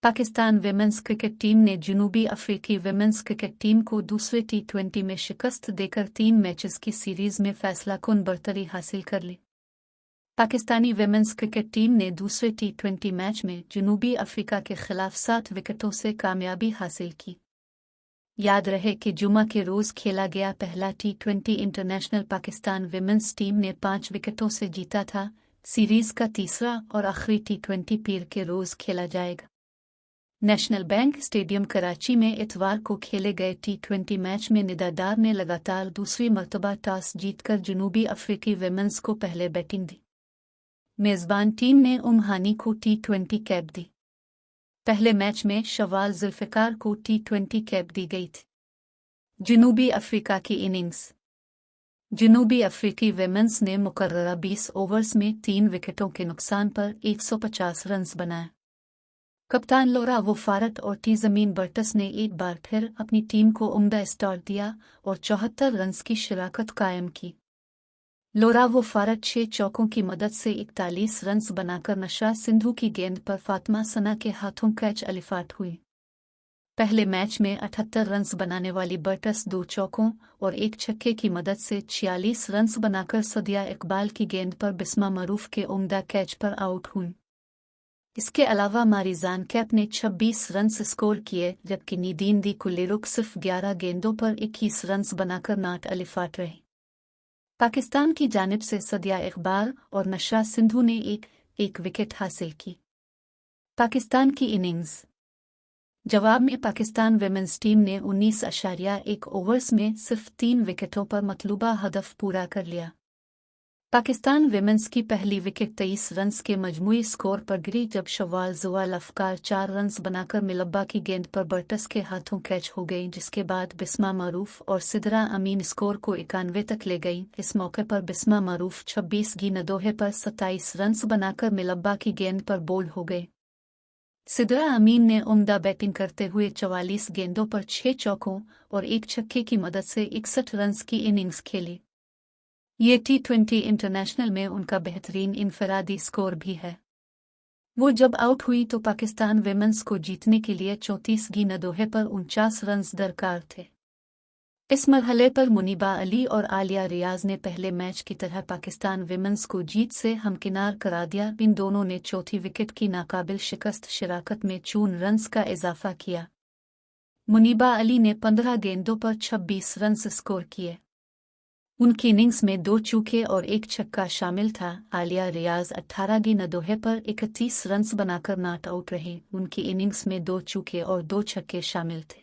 Pakistan women's cricket team ने जनूबी अफ्रीकी विमेंस क्रिकेट टीम को दूसरे T20 में शिकस्त देकर 3 मैचेस की सीरीज में फैसलाकुन बढ़तरी हासिल कर ली। पाकिस्तानी विमेंस क्रिकेट टीम ने दूसरे T20 मैच में जनूबी अफ्रीका के खिलाफ 7 विकेटों से कामयाबी हासिल की। याद रहे कि जुमा के रोज खेला गया पहला T20 international Pakistan women's team ने 5 विकेटों से जीता था। सीरीज का तीसरा और आखिरी T20 पीर के रोज खेला जाएगा। नेशनल बैंक स्टेडियम कराची में इतवार को खेले गए T20 मैच में निदा डार ने लगातार दूसरी मर्तबा टॉस जीतकर जनूबी अफ्रीकी विमेंस को पहले बैटिंग दी। मेजबान टीम ने हानी को T20 कैप दी। पहले मैच में शवाल जुल्फ़िकार को T20 कैप दी गई थी। जनूबी अफ्रीका की इनिंग्स। जनूबी अफ्रीकी विमेंस ने मुकर्ररा 20 ओवर्स में 3 विकेटों के नुकसान पर 150 रन्स बनाए। कप्तान लोरा वोफारत और ज़मीन बर्टस ने एक बार फिर अपनी टीम को उम्दा स्टार्ट दिया और 74 रन्स की शराकत कायम की। लोरा वोफारत 6 चौकों की मदद से 41 रन्स बनाकर नशा सिंधु की गेंद पर फातिमा सना के हाथों कैच अलिफाट हुई। पहले मैच में 78 रन्स बनाने वाली बर्टस 2 चौकों और 1 छक्के की मदद से 46 रन्स बनाकर सदिया इकबाल की गेंद पर बिस्मा मरूफ के उम्दा कैच पर आउट हुई। इसके अलावा मारिजान कैप ने 26 रन्स स्कोर किए, जबकि नीदीन दी कुलेरुक सिर्फ 11 गेंदों पर 21 रन्स बनाकर नाट अलिफाट रहे। पाकिस्तान की जानिब से सदिया इकबाल और नशा सिंधु ने एक विकेट हासिल की। पाकिस्तान की इनिंग्स। जवाब में पाकिस्तान विमेंस टीम ने 19.1 ओवर्स में सिर्फ 3 विकेटों पर मतलूबा हदफ पूरा कर लिया। पाकिस्तान विमेंस की पहली विकेट 23 रन्स के मजमूई स्कोर पर गिरी, जब शवाल जुवाल अफकार 4 रन्स बनाकर मिलब्बा की गेंद पर बर्टस के हाथों कैच हो गई, जिसके बाद बिस्मा मारूफ और सिदरा अमीन स्कोर को 91 तक ले गई। इस मौके पर बिस्मा मारूफ 26 गेंदों पर 27 रन्स बनाकर मिलब्बा की गेंद पर बोल्ड हो गए। सिदरा अमीन ने उम्दा बैटिंग करते हुए 44 गेंदों पर 6 चौकों और 1 छक्के की मदद से 61 रन्स की इनिंग्स खेली। ये T20 इंटरनेशनल में उनका बेहतरीन इनफरादी स्कोर भी है। वो जब आउट हुई तो पाकिस्तान विमेंस को जीतने के लिए 34 गेंदों पर 49 रन्स दरकार थे। इस मरहले पर मुनीबा अली और आलिया रियाज ने पहले मैच की तरह पाकिस्तान विमेंस को जीत से हमकिनार करा दिया। इन दोनों ने चौथी विकेट की नाकाबिल शिकस्त शराकत में 54 रन्स का इजाफा किया। मुनीबा अली ने 15 गेंदों पर 26 रन्स स्कोर किए। उनकी इनिंग्स में 2 चौके और 1 छक्का शामिल था। आलिया रियाज 18 गेंदों पर 31 रन्स बनाकर नॉट आउट रहे। उनकी इनिंग्स में 2 चौके और 2 छक्के शामिल थे।